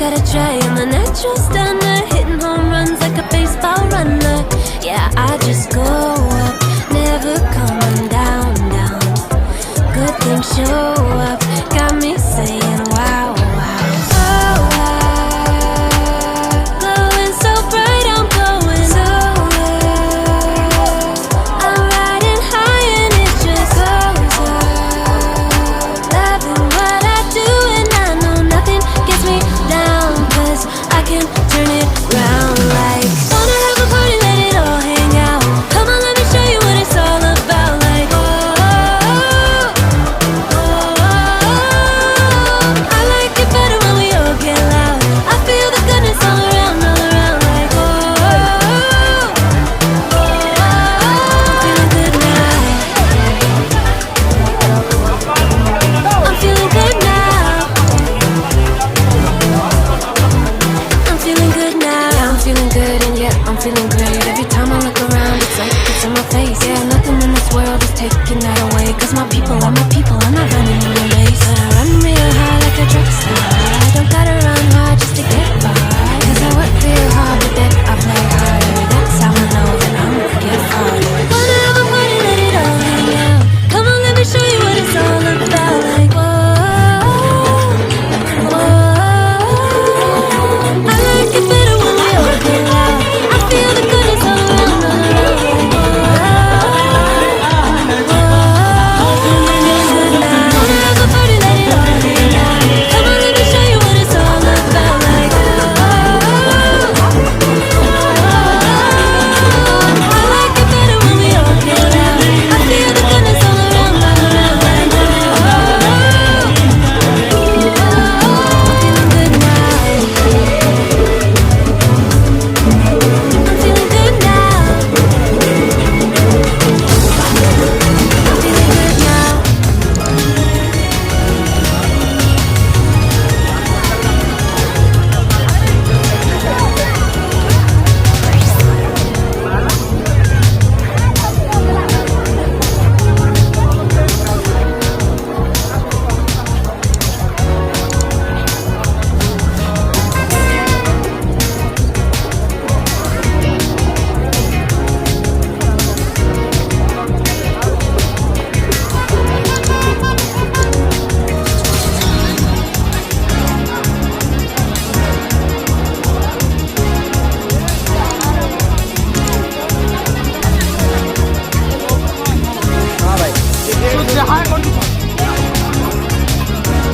got a try, I'm a natural stunner, hitting home runs like a baseball runner. Yeah, I just go up, never coming down, down. Good things show up, got me saying wow, wow. Oh, wow. Glowing so bright, I'm glowing so up. I'm riding high and it just goes up. Loving what I do and I know nothing gets me down, 'cause I can turn it round like. Wanna have a party, let it all hang out. Come on, let me show you what it's all about. Like, oh, oh, oh. I like it better when we all get loud. I feel the goodness all around, like, oh, oh, oh. I'm feeling good now. I'm feeling good now. I'm feeling good now. Yeah, I'm feeling good and yeah, I'm feeling great. Every time I look around, it's like it's in my face. Yeah, nothing in this world is taking